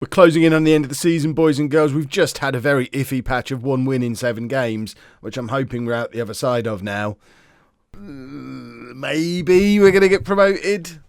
We're closing in on the end of the season, boys and girls. We've just had a very iffy patch of 1 win in 7 games, which I'm hoping we're out the other side of now. Maybe we're going to get promoted.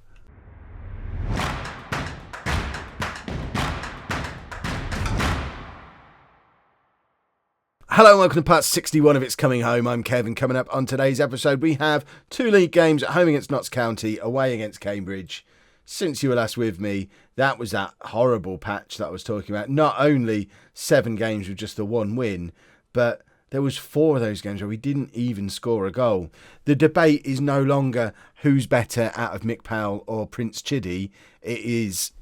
Hello and welcome to part 61 of It's Coming Home. I'm Kevin. Coming up on today's episode, we have 2 league games at home against Notts County, away against Cambridge. Since you were last with me, that was that horrible patch that I was talking about. Not only 7 games with just the 1 win, but there was 4 of those games where we didn't even score a goal. The debate is no longer who's better out of Mick Powell or Prince Chiddy. It is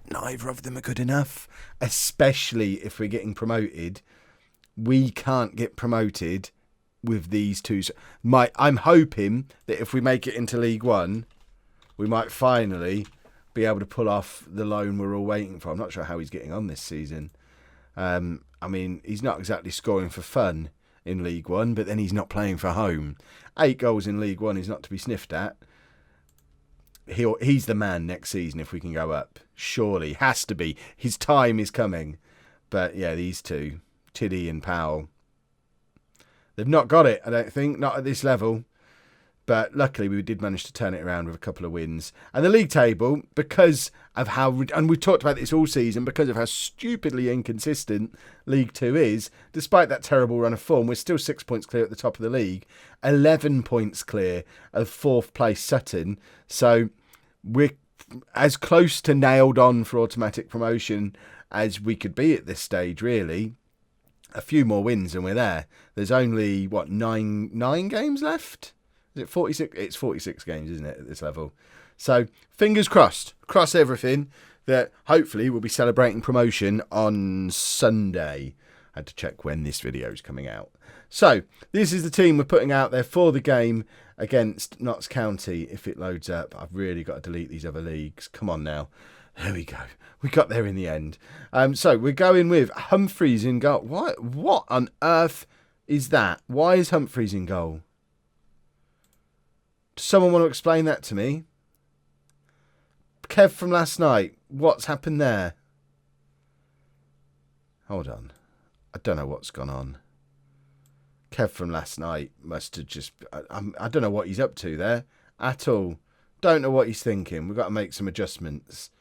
neither of them are good enough, especially if we're getting promoted. We can't get promoted with these 2. I'm hoping that if we make it into League One, we might finally be able to pull off the loan we're all waiting for. I'm not sure how he's getting on this season. I mean, he's not exactly scoring for fun in League One, but then he's not playing for home. 8 goals in League One is not to be sniffed at. He's the man next season if we can go up. Surely. Has to be. His time is coming. But yeah, these 2, Chiddy and Powell, they've not got it, I don't think. Not at this level. But luckily, we did manage to turn it around with a couple of wins. And the league table, because of how... And we've talked about this all season, because of how stupidly inconsistent League 2 is, despite that terrible run of form, we're still 6 points clear at the top of the league. 11 points clear of 4th place Sutton. So we're as close to nailed on for automatic promotion as we could be at this stage, really. A few more wins and we're there. There's only, 9 games left? Is it 46? It's 46 games, isn't it, at this level? So, fingers crossed. Cross everything that hopefully we'll be celebrating promotion on Sunday. I had to check when this video is coming out. So, this is the team we're putting out there for the game against Notts County. If it loads up, I've really got to delete these other leagues. Come on now. There we go. We got there in the end. So, we're going with Humphreys in goal. What on earth is that? Why is Humphreys in goal? Does someone want to explain that to me? Kev from last night, what's happened there? Hold on. I don't know what's gone on. Kev from last night must have just... I don't know what he's up to there at all. Don't know what he's thinking. We've got to make some adjustments.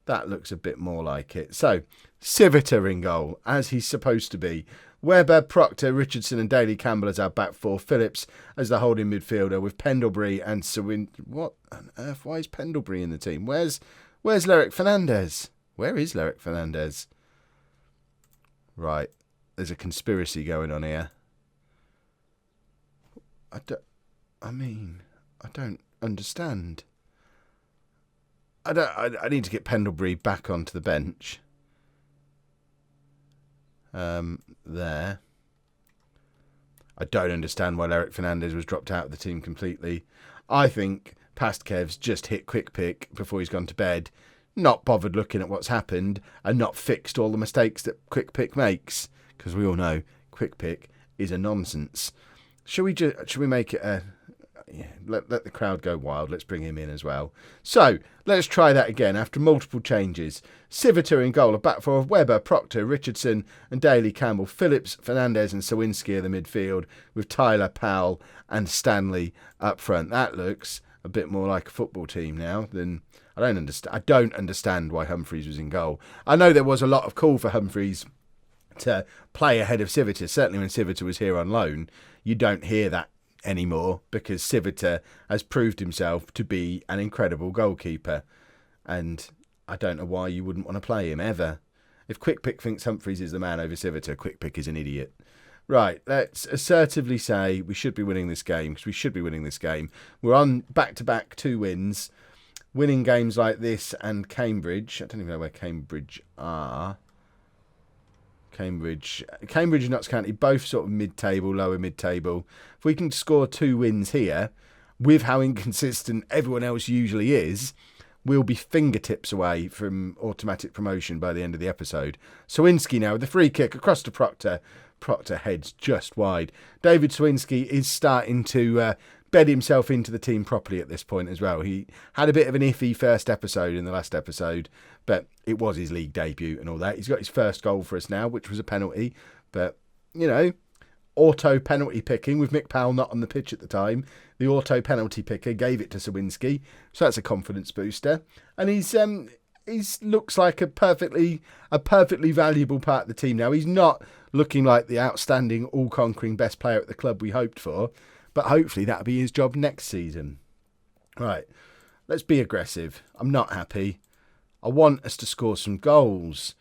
That looks a bit more like it. So, Civita in goal, as he's supposed to be. Webber, Proctor, Richardson and Daly Campbell as our back 4. Phillips as the holding midfielder with Pendlebury and Sawin. What on earth? Why is Pendlebury in the team? Where's Lerick Fernandez? Where is Lerick Fernandez? Right. There's a conspiracy going on here. I don't understand. I need to get Pendlebury back onto the bench. There. I don't understand why Lerick Fernandez was dropped out of the team completely. I think past Kev's just hit quick pick before he's gone to bed, not bothered looking at what's happened, and not fixed all the mistakes that quick pick makes, because we all know quick pick is a nonsense. Should we make it a... Yeah, let the crowd go wild. Let's bring him in as well. So, let's try that again after multiple changes. Civita in goal, a back 4 of Webber, Proctor, Richardson and Daly Campbell. Phillips, Fernandez and Sawinski are the midfield with Tyler, Powell and Stanley up front. That looks a bit more like a football team now than... I don't understand why Humphreys was in goal. I know there was a lot of call for Humphreys to play ahead of Civita. Certainly when Civita was here on loan, you don't hear that anymore because Civita has proved himself to be an incredible goalkeeper, and I don't know why you wouldn't want to play him ever. If Quick Pick thinks Humphreys is the man over Civita, Quick Pick is an idiot. Right, let's assertively say we should be winning this game, because we should be winning this game. We're on back-to-back 2 wins. Winning games like this and Cambridge. I don't even know where Cambridge are. Cambridge and Notts County, both sort of mid-table, lower mid-table. If we can score 2 wins here, with how inconsistent everyone else usually is, we'll be fingertips away from automatic promotion by the end of the episode. Sawinski now with the free kick across to Proctor. Proctor heads just wide. David Sawinski is starting to bed himself into the team properly at this point as well. He had a bit of an iffy first episode in the last episode, but it was his league debut and all that. He's got his first goal for us now, which was a penalty. But, you know, auto penalty picking with Mick Powell not on the pitch at the time. The auto penalty picker gave it to Sawinski, so that's a confidence booster. And he's looks like a perfectly valuable part of the team now. He's not looking like the outstanding, all-conquering best player at the club we hoped for, but hopefully that'll be his job next season. Right, let's be aggressive. I'm not happy. I want us to score some goals.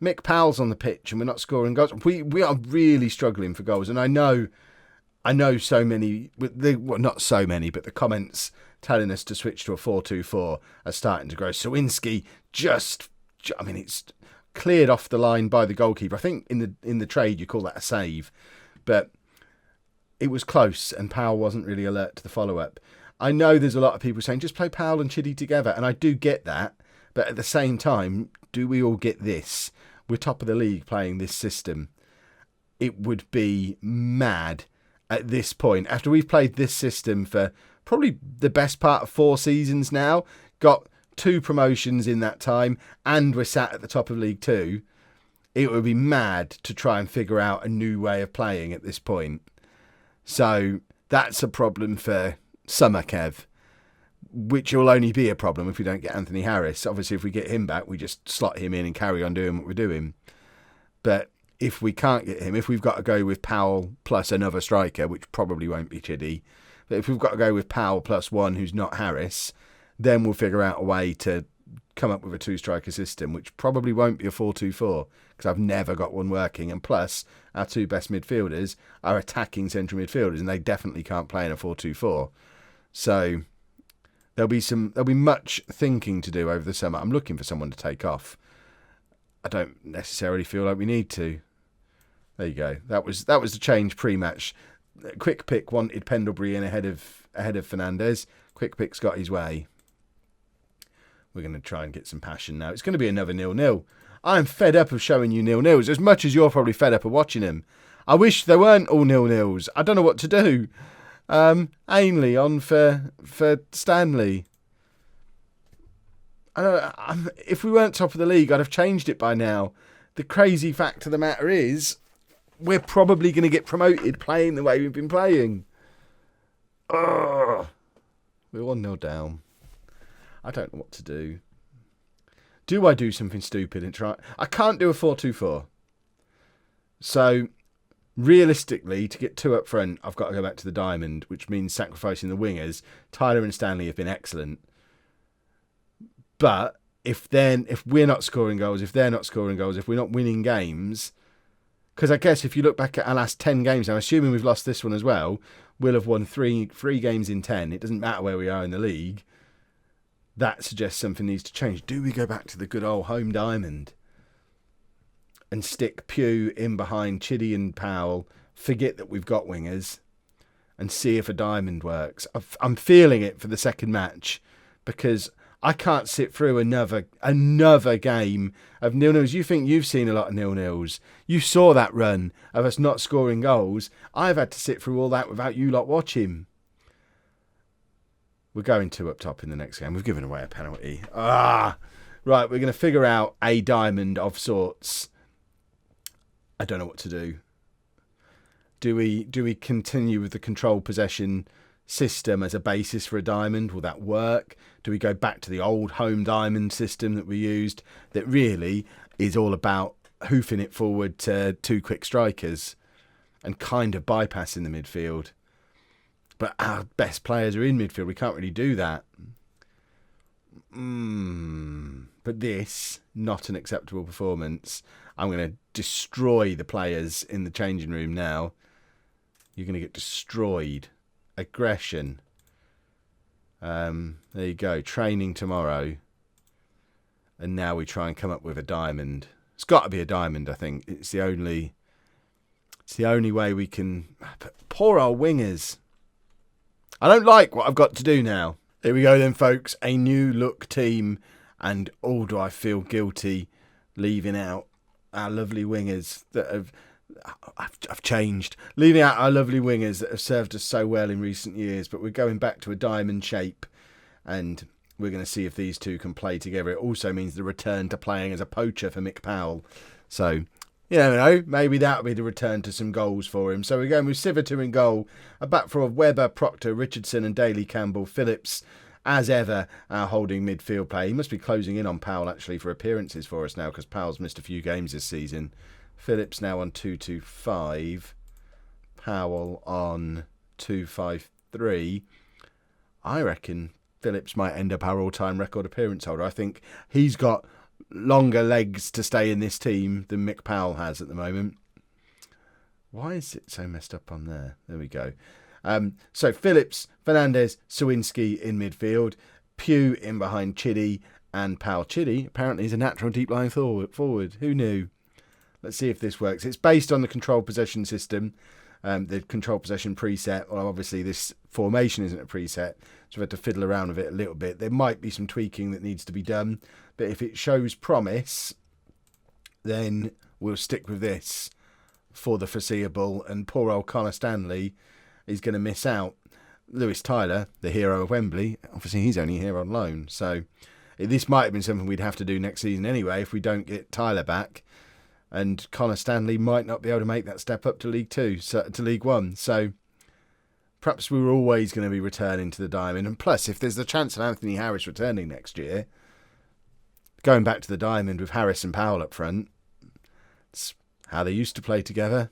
Mick Powell's on the pitch and we're not scoring goals. We are really struggling for goals, and I know so many, well, not so many, but the comments telling us to switch to a 4-2-4 are starting to grow. Sawinski it's cleared off the line by the goalkeeper. I think in the trade you call that a save, but it was close and Powell wasn't really alert to the follow-up. I know there's a lot of people saying just play Powell and Chiddy together, and I do get that, but at the same time, do we all get this? We're top of the league playing this system. It would be mad at this point, after we've played this system for probably the best part of 4 seasons now, got 2 promotions in that time, and we're sat at the top of League 2, it would be mad to try and figure out a new way of playing at this point. So that's a problem for summer, Kev, which will only be a problem if we don't get Anthony Harris. Obviously, if we get him back, we just slot him in and carry on doing what we're doing. But if we can't get him, if we've got to go with Powell plus another striker, which probably won't be Chiddy, but if we've got to go with Powell plus one who's not Harris, then we'll figure out a way to come up with a 2-striker system, which probably won't be a 4-2-4, because I've never got one working. And plus, our 2 best midfielders are attacking central midfielders, and they definitely can't play in a 4-2-4. So there'll be much thinking to do over the summer. I'm looking for someone to take off. I don't necessarily feel like we need to. There you go. That was the change pre-match. Quick Pick wanted Pendlebury in ahead of Fernandez. Quick Pick's got his way. We're going to try and get some passion now. It's going to be another 0-0. I'm fed up of showing you 0-0s, as much as you're probably fed up of watching them. I wish there weren't all 0-0s. I don't know what to do. Ainley on for Stanley. If we weren't top of the league, I'd have changed it by now. The crazy fact of the matter is, we're probably going to get promoted playing the way we've been playing. Ugh. We're 1-0 down. I don't know what to do. Do I do something stupid and try? I can't do a 4-2-4. So, realistically, to get 2 up front, I've got to go back to the diamond, which means sacrificing the wingers. Tyler and Stanley have been excellent. But if we're not scoring goals, if they're not scoring goals, if we're not winning games, because I guess if you look back at our last 10 games, I'm assuming we've lost this one as well, we'll have won three games in 10. It doesn't matter where we are in the league. That suggests something needs to change. Do we go back to the good old home diamond and stick Pugh in behind Chiddy and Powell, forget that we've got wingers, and see if a diamond works? I'm feeling it for the second match, because I can't sit through another game of 0-0s. You think you've seen a lot of 0-0s. You saw that run of us not scoring goals. I've had to sit through all that without you lot watching. We're going 2 up top in the next game. We've given away a penalty. Right, we're going to figure out a diamond of sorts. I don't know what to do. Do we continue with the control possession system as a basis for a diamond? Will that work? Do we go back to the old home diamond system that we used, that really is all about hoofing it forward to 2 quick strikers and kind of bypassing the midfield? But our best players are in midfield. We can't really do that. But this, not an acceptable performance. I'm going to destroy the players in the changing room now. You're going to get destroyed. Aggression. There you go. Training tomorrow. And now we try and come up with a diamond. It's got to be a diamond, I think. It's the only way we can... Poor old wingers. I don't like what I've got to do now. Here we go then, folks. A new look team. And do I feel guilty leaving out our lovely wingers that have I've changed. Leaving out our lovely wingers that have served us so well in recent years, but we're going back to a diamond shape, and we're going to see if these two can play together. It also means the return to playing as a poacher for Mick Powell. So, you never know, maybe that'll be the return to some goals for him. So we're going with Civitar in goal, a back four of Webber, Proctor, Richardson and Daly Campbell. Phillips, as ever, our holding midfield play. He must be closing in on Powell, actually, for appearances for us now, because Powell's missed a few games this season. Phillips now on 225. Powell on 253. I reckon Phillips might end up our all-time record appearance holder. I think he's got longer legs to stay in this team than Mick Powell has at the moment. Why is it so messed up on there? There we go. So Phillips, Fernandez, Sawinski in midfield. Pugh in behind Chiddy and Powell. Chiddy apparently is a natural deep line forward. Who knew? Let's see if this works. It's based on the control possession system, the control possession preset. Well, obviously this formation isn't a preset, so we've had to fiddle around with it a little bit. There might be some tweaking that needs to be done, but if it shows promise, then we'll stick with this for the foreseeable, and poor old Connor Stanley is going to miss out. Lewis Tyler, the hero of Wembley, obviously he's only here on loan, so this might have been something we'd have to do next season anyway if we don't get Tyler back. And Connor Stanley might not be able to make that step up to League Two, to League One. So perhaps we were always going to be returning to the Diamond. And plus, if there's the chance of Anthony Harris returning next year, going back to the Diamond with Harris and Powell up front, it's how they used to play together.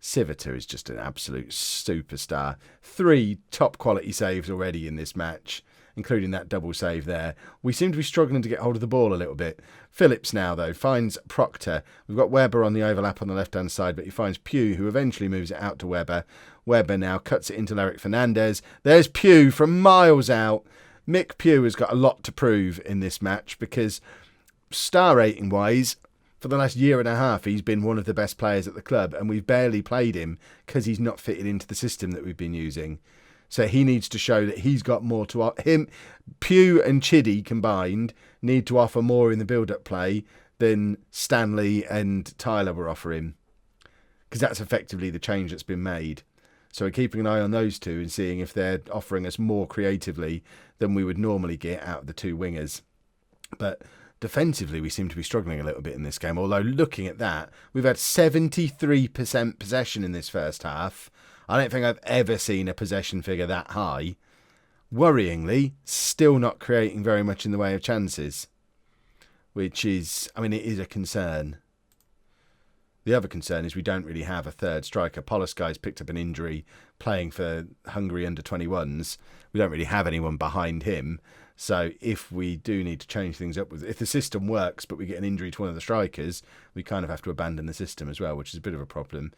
Civitar is just an absolute superstar. 3 top quality saves already in this match, including that double save there. We seem to be struggling to get hold of the ball a little bit. Phillips now, though, finds Proctor. We've got Webber on the overlap on the left-hand side, but he finds Pugh, who eventually moves it out to Webber. Webber now cuts it into Lerick Fernandez. There's Pugh from miles out. Mick Pugh has got a lot to prove in this match because star rating-wise, for the last year and a half, he's been one of the best players at the club, and we've barely played him because he's not fitted into the system that we've been using. So he needs to show that he's got more to offer. Pugh and Chiddy combined need to offer more in the build-up play than Stanley and Tyler were offering, because that's effectively the change that's been made. So we're keeping an eye on those two and seeing if they're offering us more creatively than we would normally get out of the two wingers. But defensively, we seem to be struggling a little bit in this game, although looking at that, we've had 73% possession in this first half. I don't think I've ever seen a possession figure that high. Worryingly, still not creating very much in the way of chances, which is, I mean, it is a concern. The other concern is we don't really have a third striker. Polosky's picked up an injury playing for Hungary under-21s. We don't really have anyone behind him. So if we do need to change things up, if the system works but we get an injury to one of the strikers, we kind of have to abandon the system as well, which is a bit of a problem.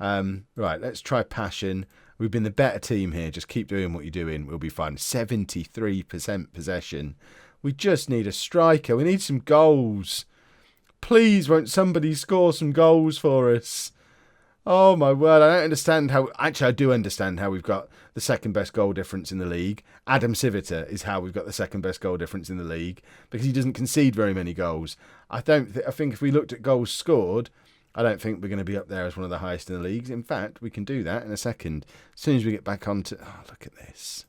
Right, let's try passion. We've been the better team here. Just keep doing what you're doing. We'll be fine. 73% possession. We just need a striker. We need some goals. Please, won't somebody score some goals for us? Oh, my word. I don't understand how... Actually, I do understand how we've got the second best goal difference in the league. Adam Civitar is how we've got the second best goal difference in the league, because he doesn't concede very many goals. I think if we looked at goals scored, I don't think we're going to be up there as one of the highest in the leagues. In fact, we can do that in a second. As soon as we get back onto... Oh, look at this.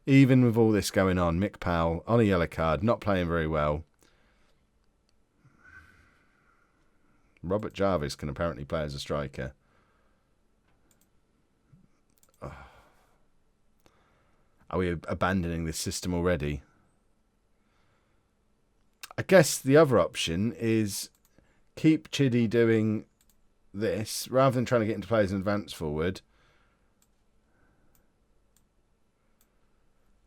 Even with all this going on, Mick Powell on a yellow card, not playing very well. Robert Jarvis can apparently play as a striker. Oh. Are we abandoning this system already? I guess the other option is keep Chiddy doing this rather than trying to get into play as an advance forward.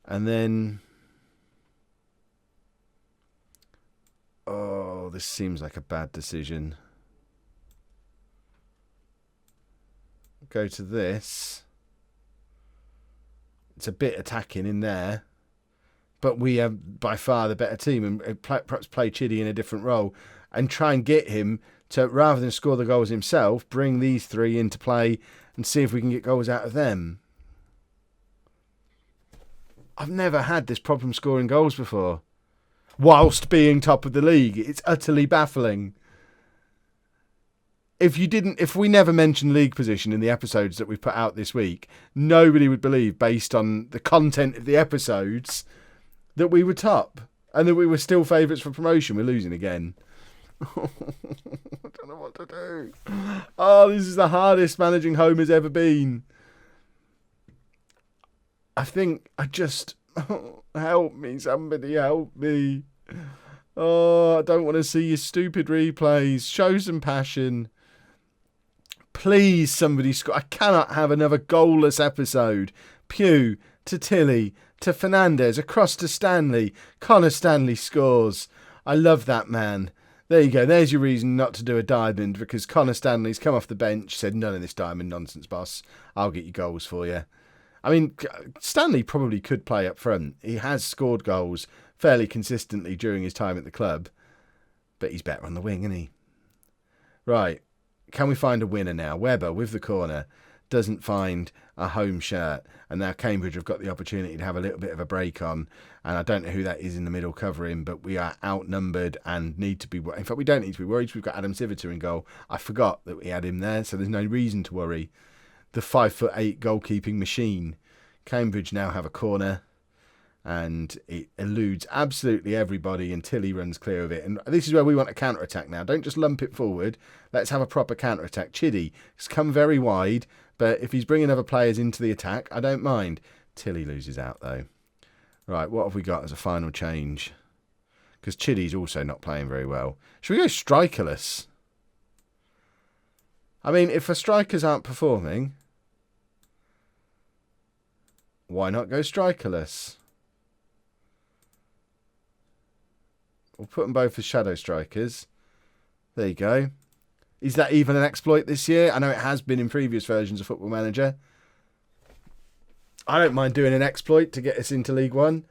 And then... Oh, this seems like a bad decision. Go to this. It's a bit attacking in there, but we are by far the better team, and perhaps play Chiddy in a different role and try and get him to, rather than score the goals himself, bring these three into play and see if we can get goals out of them. I've never had this problem scoring goals before whilst being top of the league. It's utterly baffling. if we never mentioned league position in the episodes that we've put out this week, nobody would believe, based on the content of the episodes, that we were top and that we were still favourites for promotion. We're losing again. I don't know what to do. Oh, this is the hardest managing Holme has ever been. I think help me, somebody help me. Oh, I don't want to see your stupid replays. Show some passion. Please, somebody score. I cannot have another goalless episode. Pugh to Tilly to Fernandez across to Stanley. Connor Stanley scores. I love that man. There you go. There's your reason not to do a diamond, because Connor Stanley's come off the bench, said, none of this diamond nonsense, boss. I'll get you goals for you. I mean, Stanley probably could play up front. He has scored goals fairly consistently during his time at the club, but he's better on the wing, isn't he? Right. Can we find a winner now? Webber with the corner doesn't find a home shirt, and now Cambridge have got the opportunity to have a little bit of a break on, and I don't know who that is in the middle covering, but we are outnumbered and need to be. In fact, we don't need to be worried. We've got Adam Civiter in goal. I forgot that we had him there, so there's no reason to worry. The 5'8" goalkeeping machine. Cambridge now have a corner, and it eludes absolutely everybody until he runs clear of it. And this is where we want a counter-attack now. Don't just lump it forward. Let's have a proper counter-attack. Chiddy has come very wide, but if he's bringing other players into the attack, I don't mind. Tilly loses out, though. Right, what have we got as a final change? Because Chiddy's also not playing very well. Should we go strikerless? I mean, if the strikers aren't performing, why not go strikerless? We'll put them both as shadow strikers. There you go. Is that even an exploit this year? I know it has been in previous versions of Football Manager. I don't mind doing an exploit to get us into League One.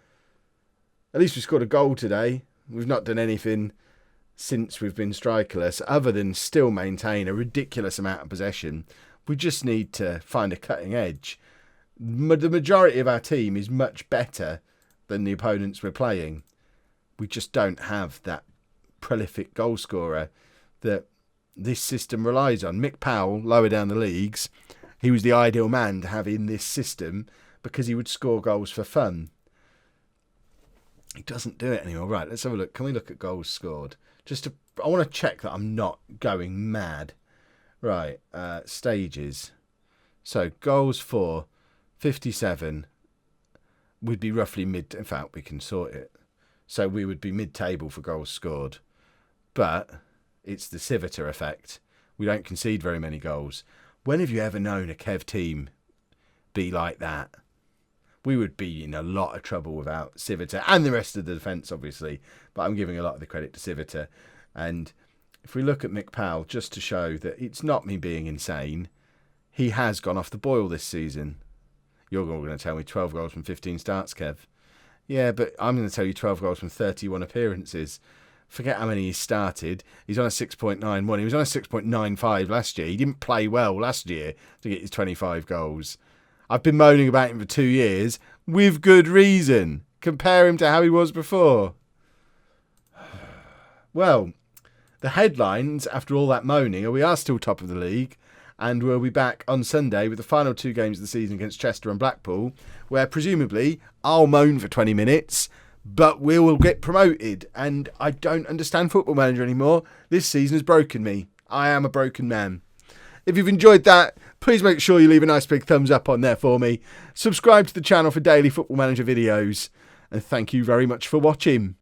At least we scored a goal today. We've not done anything since we've been strikerless, other than still maintain a ridiculous amount of possession. We just need to find a cutting edge. The majority of our team is much better than the opponents we're playing. We just don't have that prolific goal scorer that this system relies on. Mick Powell, lower down the leagues, he was the ideal man to have in this system because he would score goals for fun. He doesn't do it anymore. Right, let's have a look. Can we look at goals scored? I want to check that I'm not going mad. Right, stages. So goals for 57 would be roughly mid. In fact, we can sort it. So we would be mid-table for goals scored. But it's the Civiter effect. We don't concede very many goals. When have you ever known a Kev team be like that? We would be in a lot of trouble without Civiter and the rest of the defence, obviously. But I'm giving a lot of the credit to Civiter. And if we look at Mick Powell, just to show that it's not me being insane, he has gone off the boil this season. You're all going to tell me 12 goals from 15 starts, Kev. Yeah, but I'm going to tell you 12 goals from 31 appearances. Forget how many he started. He's on a 6.91. He was on a 6.95 last year. He didn't play well last year to get his 25 goals. I've been moaning about him for 2 years with good reason. Compare him to how he was before. Well, the headlines after all that moaning are we are still top of the league, and we'll be back on Sunday with the final 2 games of the season against Chester and Blackpool, where presumably I'll moan for 20 minutes, but we will get promoted. And I don't understand Football Manager anymore. This season has broken me. I am a broken man. If you've enjoyed that, please make sure you leave a nice big thumbs up on there for me. Subscribe to the channel for daily Football Manager videos. And thank you very much for watching.